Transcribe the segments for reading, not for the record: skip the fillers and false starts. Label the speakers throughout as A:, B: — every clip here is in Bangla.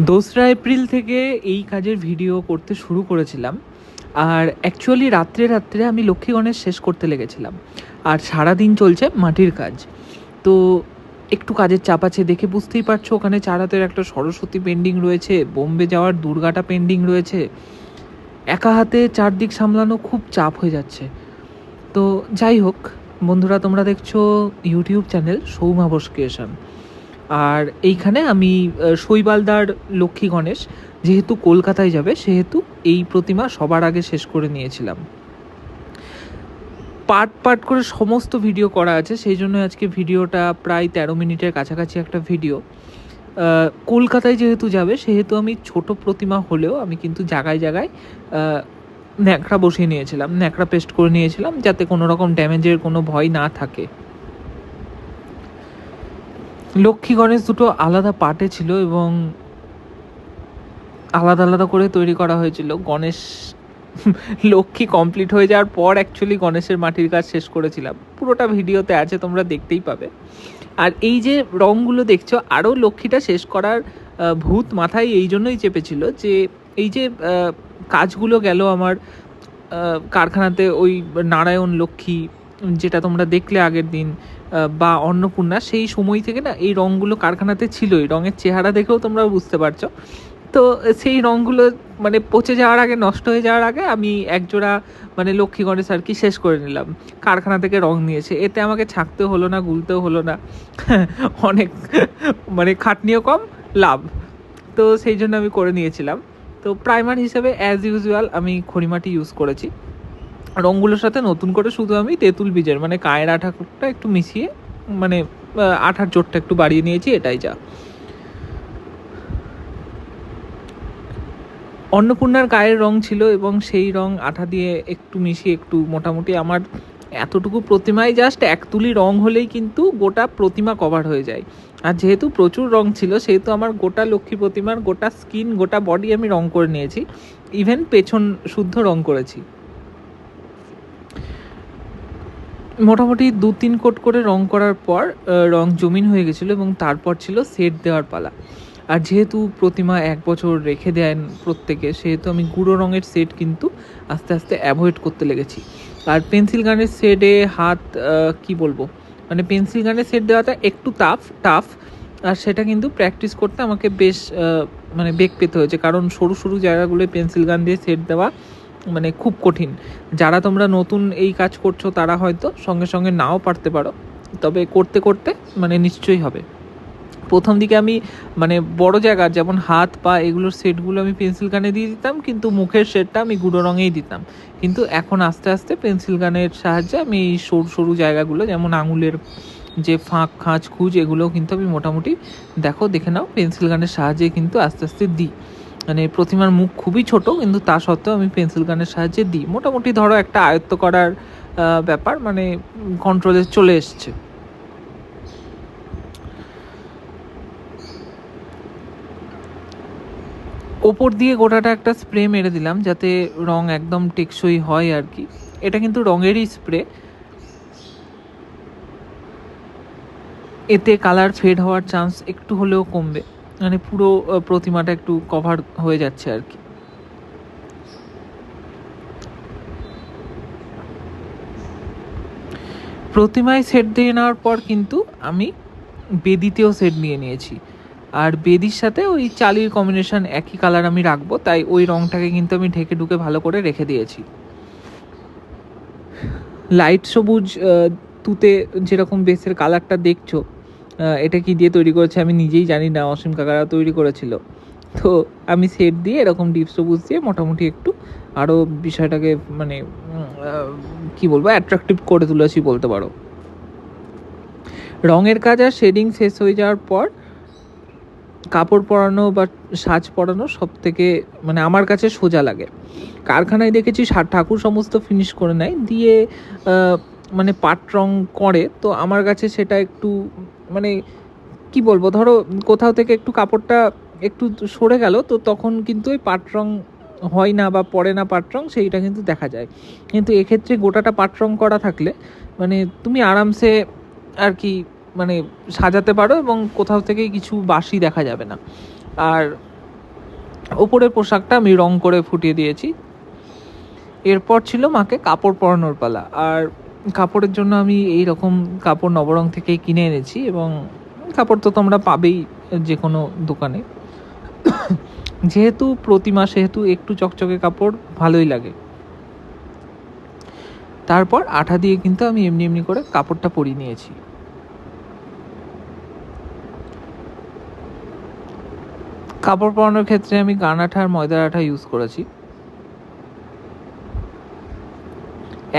A: 2রা এপ্রিল থেকে এই কাজের ভিডিও করতে শুরু করেছিলাম। আর অ্যাকচুয়ালি রাত্রে রাত্রে আমি লক্ষ্মী গণেশ শেষ করতে লেগেছিলাম। আর সারাদিন চলছে মাটির কাজ। তো একটু কাজের চাপ আছে দেখে বুঝতেই পারছো, ওখানে চারাতের একটা সরস্বতী পেন্ডিং রয়েছে, বোম্বে যাওয়ার দুর্গাটা পেন্ডিং রয়েছে। একা হাতে চারদিক সামলানো খুব চাপ হয়ে যাচ্ছে। তো যাই হোক বন্ধুরা, তোমরা দেখছো YouTube channel Souma Bose creation. আর এইখানে আমি শৈবালদার লক্ষ্মী গণেশ যেহেতু কলকাতায় যাবে, সেহেতু এই প্রতিমা সবার আগে শেষ করে নিয়েছিলাম। পার্ট পার্ট করে সমস্ত ভিডিও করা আছে, সেই জন্য আজকে ভিডিওটা প্রায় 13 মিনিটের কাছাকাছি একটা ভিডিও। কলকাতায় যেহেতু যাবে সেহেতু আমি ছোট প্রতিমা হলেও আমি কিন্তু জায়গায় জায়গায় ন্যাকড়া বসিয়ে নিয়েছিলাম, ন্যাকড়া পেস্ট করে নিয়েছিলাম, যাতে কোনো রকম ড্যামেজের কোনো ভয় না থাকে। লক্ষ্মী গণেশ দুটো আলাদা পার্টে ছিল এবং আলাদা আলাদা করে তৈরি করা হয়েছিল। গণেশ লক্ষ্মী কমপ্লিট হয়ে যাওয়ার পর অ্যাকচুয়ালি গণেশের মাটির কাজ শেষ করেছিলাম, পুরোটা ভিডিওতে আছে, তোমরা দেখতেই পাবে। আর এই যে রঙগুলো দেখছো, আরও লক্ষ্মীটা শেষ করার ভূত মাথায় এই জন্যই চেপেছিল যে এই যে কাজগুলো গেল আমার কারখানাতে, ওই নারায়ণ লক্ষ্মী যেটা তোমরা দেখলে আগের দিন, বা অন্নপূর্ণা, সেই সময় থেকে না এই রঙগুলো কারখানাতে ছিলই। রঙের চেহারা দেখেও তোমরা বুঝতে পারছো। তো সেই রঙগুলো মানে পচে যাওয়ার আগে, নষ্ট হয়ে যাওয়ার আগে আমি একজোড়া মানে লক্ষ্মী গণেশ আর কি শেষ করে নিলাম। কারখানা থেকে রং নিয়েছে, এতে আমাকে ছাঁকতেও হলো না, গুলতেও হলো না। অনেক মানে খাটনিও কম, লাভ। তো সেই জন্য আমি করে নিয়েছিলাম। তো প্রাইমার হিসেবে অ্যাজ ইউজুয়াল আমি খড়িমাটি ইউজ করেছি। রঙগুলোর সাথে নতুন করে শুধু আমি তেঁতুল বীজের মানে কায়ের আঠাটা একটু মিশিয়ে, মানে আঠার জোরটা একটু বাড়িয়ে নিয়েছি, এটাই যা। অন্নপূর্ণার গায়ের রং ছিল এবং সেই রং আঠা দিয়ে একটু মিশিয়ে একটু মোটামুটি আমার এতটুকু প্রতিমায় জাস্ট এক তুলি রং হলেই কিন্তু গোটা প্রতিমা কভার হয়ে যায়। আর যেহেতু প্রচুর রং ছিল সেহেতু আমার গোটা লক্ষ্মী প্রতিমার গোটা স্কিন, গোটা বডি আমি রং করে নিয়েছি, ইভেন পেছন শুদ্ধ রং করেছি। মোটামুটি 2-3 কোট করে রং করার পর রং জমিন হয়ে গেছিলো এবং তারপর ছিল সেট দেওয়ার পালা। আর যেহেতু প্রতিমা 1 বছর রেখে দেন প্রত্যেকে, সেহেতু আমি গুঁড়ো রঙের সেট কিন্তু আস্তে আস্তে অ্যাভয়েড করতে লেগেছি। আর পেন্সিল গানের সেটে হাত কি বলবো, মানে পেন্সিল গানের সেট দেওয়াটা একটু টাফ। আর সেটা কিন্তু প্র্যাকটিস করতে আমাকে বেশ মানে বেগ পেতে হয়েছে, কারণ সরু সরু জায়গাগুলোয় পেন্সিল গান দিয়ে সেট দেওয়া মানে খুব কঠিন। যারা তোমরা নতুন এই কাজ করছো তারা হয়তো সঙ্গে সঙ্গে নাও পারতে পারো, তবে করতে করতে মানে নিশ্চয়ই হবে। প্রথম দিকে আমি মানে বড় জায়গার যেমন হাত পা এগুলোর সেটগুলো আমি পেন্সিল গানে দিয়ে দিতাম, কিন্তু মুখের সেটটা আমি গুঁড়ো রঙেই দিতাম। কিন্তু এখন আস্তে আস্তে পেন্সিল গানের সাহায্যে আমি এই সরু সরু জায়গাগুলো, যেমন আঙুলের যে ফাঁক খাঁজ খুঁজ, এগুলোও কিন্তু আমি মোটামুটি দেখে নাও পেন্সিল গানের সাহায্যে কিন্তু আস্তে আস্তে দিই। মানে প্রতিমার মুখ খুবই ছোট, কিন্তু তা সত্ত্বেও আমি পেন্সিল গানের সাহায্যে দিই। মোটামুটি ধরো একটা আয়ত্ত করার ব্যাপার মানে কন্ট্রোলে চলে এসছে। ওপর দিয়ে গোটাটা একটা স্প্রে মেরে দিলাম যাতে রং একদম টেকসই হয় আর কি। এটা কিন্তু রঙেরই স্প্রে, এতে কালার ফেড হওয়ার চান্স একটু হলেও কমবে, মানে পুরো প্রতিমাটা একটু কভার হয়ে যাচ্ছে আর কি। প্রতিমায় সেট দিয়ে নেওয়ার পর কিন্তু আমি বেদিতেও সেট নিয়ে নিয়েছি। আর বেদির সাথে ওই চালির কম্বিনেশন একই কালার আমি রাখবো, তাই ওই রঙটাকে কিন্তু আমি ঢেকে ঢুকে ভালো করে রেখে দিয়েছি। লাইট সবুজ তুতে যেরকম বেসের কালারটা দেখছো, এটা কি দিয়ে তৈরি করেছে আমি নিজেই জানি না, অসীম কাকারা তৈরি করেছিল। তো আমি সেট দিয়ে এরকম ডিপ সবুজ দিয়ে মোটামুটি একটু আরও বিষয়টাকে মানে কি বলবো, অ্যাট্রাকটিভ করে তুলেছি বলতে পারো। রঙের কাজ আর শেডিং শেষ হয়ে যাওয়ার পর কাপড় পরানো বা সাজ পরানো সব থেকে মানে আমার কাছে সোজা লাগে। কারখানায় দেখেছি ঠাকুর সমস্ত ফিনিশ করে নেয় দিয়ে মানে পাট রং করে, তো আমার কাছে সেটা একটু মানে কি বলবো, ধরো কোথাও থেকে একটু কাপড়টা একটু সরে গেল, তো তখন কিন্তু ওই পাট রং হয় না বা পড়ে না পাট রং, সেইটা কিন্তু দেখা যায়। কিন্তু এক্ষেত্রে গোটাটা পাট রং করা থাকলে মানে তুমি আরামসে আর কি মানে সাজাতে পারো এবং কোথাও থেকে কিছু বাসি দেখা যাবে না। আর ওপরের পোশাকটা আমি রং করে ফুটিয়ে দিয়েছি। এরপর ছিল মাকে কাপড় পরানোর পালা। আর কাপড়ের জন্য আমি এই রকম কাপড় নবরং থেকে কিনে এনেছি, এবং কাপড় তো তোমরা পাবেই যে কোনো দোকানে। যেহেতু প্রতিমা, সেহেতু একটু চকচকে কাপড় ভালোই লাগে। তারপর আঠা দিয়ে কিন্তু আমি এমনি এমনি করে কাপড়টা পরিয়ে নিয়েছি। কাপড় পরানোর ক্ষেত্রে আমি গান আঠা আর ময়দার আঠা ইউজ করেছি।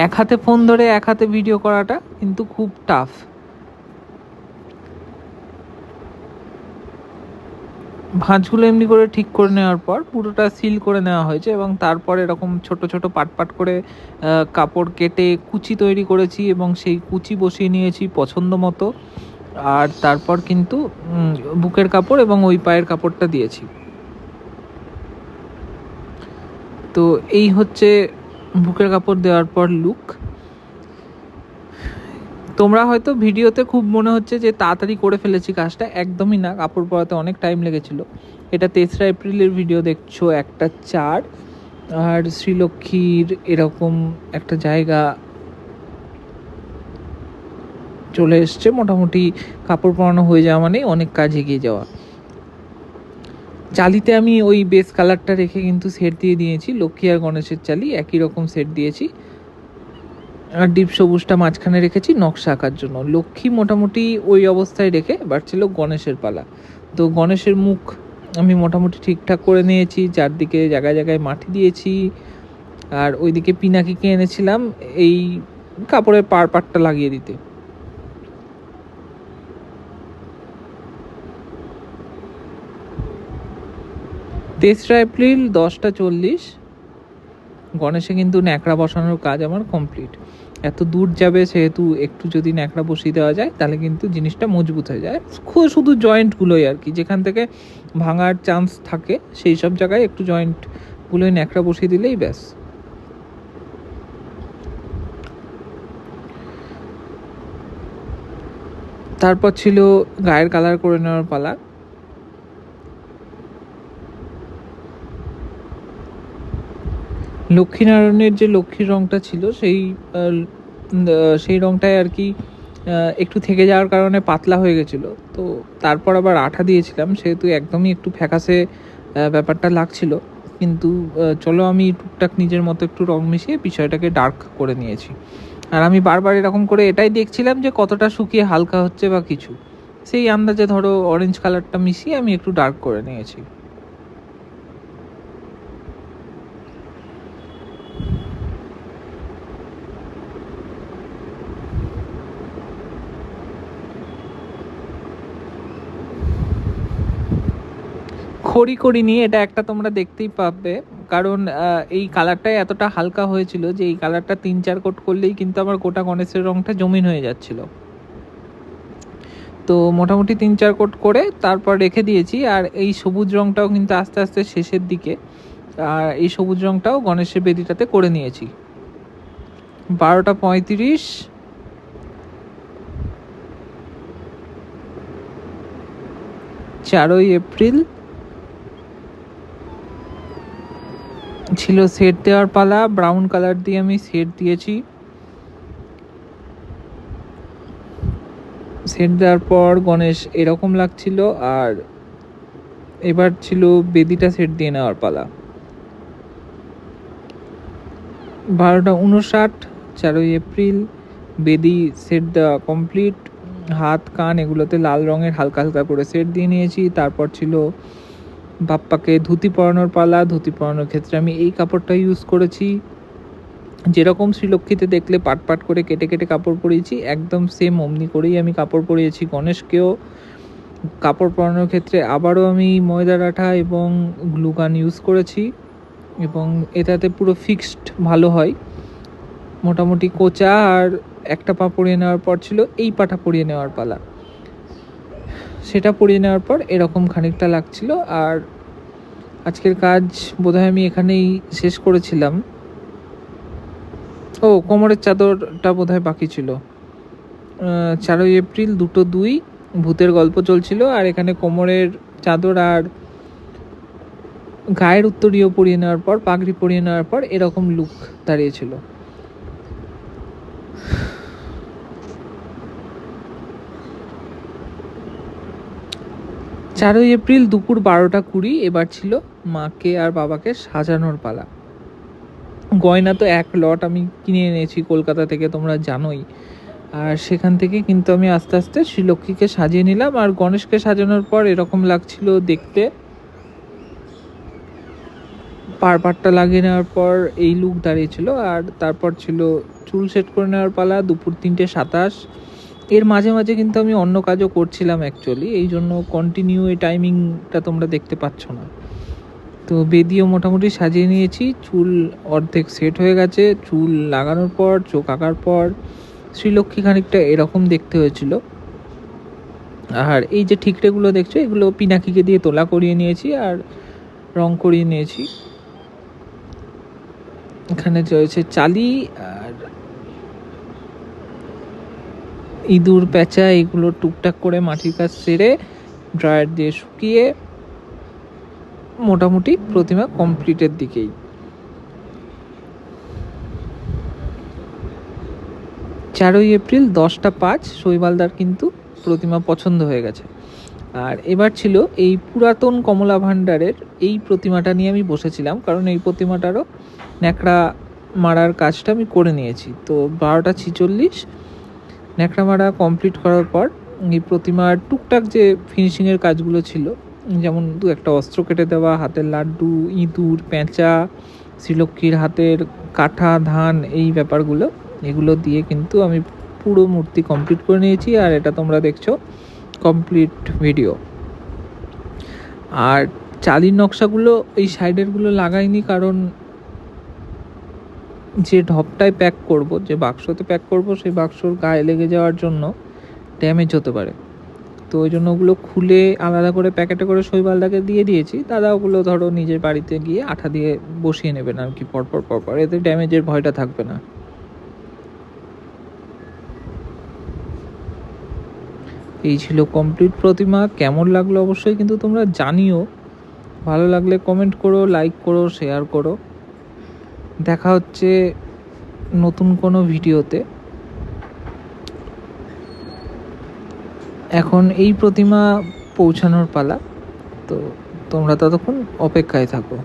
A: এক হাতে ফোন ধরে এক হাতে ভিডিও করাটা কিন্তু খুব টাফ। ভাঁজগুলো এমনি করে ঠিক করে নেওয়ার পর পুরোটা সিল করে নেওয়া হয়েছে, এবং তারপর এরকম ছোট ছোট পাট পাট করে কাপড় কেটে কুচি তৈরি করেছি, এবং সেই কুচি বসিয়ে নিয়েছি পছন্দ মতো। আর তারপর কিন্তু বুকের কাপড় এবং ওই পায়ের কাপড়টা দিয়েছি। তো এই হচ্ছে বুকের কাপড় দেওয়ার পর লুক। তোমরা হয়তো ভিডিওতে খুব মনে হচ্ছে যে তাড়াতাড়ি করে ফেলেছি কাজটা, একদমই না, কাপড় পরাতে অনেক টাইম লেগেছিল। এটা 3রা এপ্রিলের ভিডিও দেখছো, 1টা 4, আর শ্রীলক্ষ্মীর এরকম একটা জায়গা চলে এসছে। মোটামুটি কাপড় পরানো হয়ে যাওয়া মানে অনেক কাজ এগিয়ে যাওয়া। চালিতে আমি ওই বেস কালারটা রেখে কিন্তু সেট দিয়ে দিয়েছি, লক্ষ্মী আর গণেশের চালি একই রকম সেট দিয়েছি। আর ডিপ সবুজটা মাঝখানে রেখেছি নকশা আঁকার জন্য। লক্ষ্মী মোটামুটি ওই অবস্থায় রেখে এবার ছিল গণেশের পালা। তো গণেশের মুখ আমি মোটামুটি ঠিকঠাক করে নিয়েছি, চারদিকে জায়গায় জায়গায় মাটি দিয়েছি। আর ওইদিকে পিনাকিকে এনেছিলাম এই কাপড়ের পাটটা লাগিয়ে দিতে। তেসরা এপ্রিল 10টা 40, গণেশে কিন্তু ন্যাকড়া বসানোর কাজ আমার কমপ্লিট। এত দূর যাবে, সেহেতু একটু যদি ন্যাকড়া বসিয়ে দেওয়া যায় তাহলে কিন্তু জিনিসটা মজবুত হয়ে যায়। শুধু জয়েন্টগুলোই আর কি, যেখান থেকে ভাঙার চান্স থাকে সেই সব জায়গায় একটু জয়েন্টগুলোই ন্যাকড়া বসিয়ে দিলেই ব্যাস। তারপর ছিল গায়ের কালার করে নেওয়ার পালা। লক্ষ্মীনারায়ণের যে লক্ষ্মীর রঙটা ছিল সেই রঙটায় আর কি একটু থেকে যাওয়ার কারণে পাতলা হয়ে গেছিলো। তো তারপর আবার আঠা দিয়েছিলাম, সেহেতু একদমই একটু ফ্যাকাসে ব্যাপারটা লাগছিল। কিন্তু চলো, আমি টুকটাক নিজের মতো একটু রং মিশিয়ে বিষয়টাকে ডার্ক করে নিয়েছি। আর আমি বারবার এরকম করে এটাই দেখছিলাম যে কতটা শুকিয়ে হালকা হচ্ছে বা কিছু, সেই আন্দাজে ধরো অরেঞ্জ কালারটা মিশিয়ে আমি একটু ডার্ক করে নিয়েছি। খড়ি করিনি, এটা একটা তোমরা দেখতেই পাবে, কারণ এই কালারটাই এতটা হালকা হয়েছিল যে এই কালারটা 3-4 কোট করলেই কিন্তু আমার গোটা গণেশের রঙটা জমিন হয়ে যাচ্ছিল। তো মোটামুটি 3-4 কোট করে তারপর রেখে দিয়েছি। আর এই সবুজ রঙটাও কিন্তু আস্তে আস্তে শেষের দিকে, আর এই সবুজ রঙটাও গণেশের বেদিটাতে করে নিয়েছি। 12টা 35, 4ই এপ্রিল ছিল সেট দেওয়ার পালা। ব্রাউন কালার দিয়ে আমি সেট দিয়েছি। সেট দেওয়ার পর গণেশ এরকম লাগছিল, আর এবার ছিল বেদিটা সেট দিয়ে নেওয়ার পালা। 12টা 59, 4ই এপ্রিল বেদি সেট দেওয়া কমপ্লিট। হাত কান এগুলোতে লাল রঙের হালকা হালকা করে সেট দিয়ে নিয়েছি। তারপর ছিল বাপ্পাকে ধুতি পরানোর পালা। ধুতি পরানোর ক্ষেত্রে আমি এই কাপড়টা ইউজ করেছি, যেরকম শ্রীলক্ষ্মীতে দেখলে পাট পাট করে কেটে কেটে কাপড় পরিয়েছি, একদম সেম অমনি করেই আমি কাপড় পরিয়েছি। গণেশকেও কাপড় পরানোর ক্ষেত্রে আবারও আমি ময়দার আঠা এবং গ্লুগান ইউজ করেছি, এবং এটাতে পুরো ফিক্সড ভালো হয়। মোটামুটি কোচা আর একটা পা পরিয়ে নেওয়ার পর ছিল এই পাটা পরিয়ে নেওয়ার পালা। সেটা পরিয়ে নেওয়ার পর এরকম খানিকটা লাগছিল। আর আজকের কাজ বোধহয় আমি এখানেই শেষ করেছিলাম। ও, কোমরের চাদরটা বোধহয় বাকি ছিল। 4ই এপ্রিল 2:02 ভূতের গল্প চলছিল, আর এখানে কোমরের চাদর আর গায়ের উত্তরীয় পরিয়ে নেওয়ার পর, পাগড়ি পরিয়ে নেওয়ার পর এরকম লুক দাঁড়িয়েছিল। 4ই এপ্রিল দুপুর 12:20 এবার ছিল মাকে আর বাবাকে সাজানোর পালা। গয়না তো এক লট আমি কিনে এনেছি কলকাতা থেকে, তোমরা জানোই। আর সেখান থেকে কিন্তু আমি আস্তে আস্তে শ্রীলক্ষ্মীকে সাজিয়ে নিলাম। আর গণেশকে সাজানোর পর এরকম লাগছিল দেখতে। পাড়টা লাগিয়ে নেওয়ার পর এই লুক দাঁড়িয়েছিল। আর তারপর ছিল চুল সেট করে নেওয়ার পালা, দুপুর 3:27। এর মাঝে মাঝে কিন্তু আমি অন্য কাজও করছিলাম অ্যাকচুয়ালি, এই জন্য কন্টিনিউ এই টাইমিংটা তোমরা দেখতে পাচ্ছ না। তো বেদিও মোটামুটি সাজিয়ে নিয়েছি, চুল অর্ধেক সেট হয়ে গেছে। চুল লাগানোর পর, চোখ আঁকার পর শ্রীলক্ষ্মী খানিকটা এরকম দেখতে হয়েছিল। আর এই যে ঠিকরেগুলো দেখছো, এগুলো পিনাকিকে দিয়ে তোলা করিয়ে নিয়েছি আর রং করিয়ে নিয়েছি। এখানে রয়েছে চালি আর ইঁদুর প্যাঁচা, এগুলো টুকটাক করে মাটির কাজ সেরে ড্রায়ার দিয়ে শুকিয়ে মোটামুটি প্রতিমা কমপ্লিটের দিকেই। 4ই এপ্রিল 10:05 শৈবালদার কিন্তু প্রতিমা পছন্দ হয়ে গেছে। আর এবার ছিল এই পুরাতন কমলা ভাণ্ডারের এই প্রতিমাটা নিয়ে আমি বসেছিলাম, কারণ এই প্রতিমাটারও ন্যাকড়া মারার কাজটা আমি করে নিয়েছি। তো 12:46 ন্যাকড়া মারা কমপ্লিট করার পর এই প্রতিমার টুকটাক যে ফিনিশিংয়ের কাজগুলো ছিল, যেমন 2-1টা অস্ত্র কেটে দেওয়া, হাতের লাড্ডু, ইঁদুর প্যাঁচা, শ্রীলক্ষ্মীর হাতের কাঠা ধান, এই ব্যাপারগুলো, এগুলো দিয়ে কিন্তু আমি পুরো মূর্তি কমপ্লিট করে নিয়েছি। আর এটা তোমরা দেখছো কমপ্লিট ভিডিও। আর চালির নকশাগুলো এই সাইডেরগুলো লাগাইনি, কারণ যে ঢপটায় প্যাক করব, যে বাক্সতে প্যাক করব, সেই বাক্সর গায়ে লেগে যাওয়ার জন্য ড্যামেজ হতে পারে। তো ওই জন্য ওগুলো খুলে আলাদা করে প্যাকেটে করে শৈবালদাকে দিয়ে দিয়েছি। দাদা ওগুলো ধরো নিজের বাড়িতে গিয়ে আঠা দিয়ে বসিয়ে নেবেন আর কি, পরপর, এতে ড্যামেজের ভয়টা থাকবে না। এই ছিল কমপ্লিট প্রতিমা। কেমন লাগলো অবশ্যই কিন্তু তোমরা জানিও। ভালো লাগলে কমেন্ট করো, লাইক করো, শেয়ার করো। দেখা হচ্ছে নতুন কোনো ভিডিওতে। এখন এই প্রতিমা পৌঁছানোর পালা, তো তোমরা ততক্ষণ অপেক্ষায় থাকো।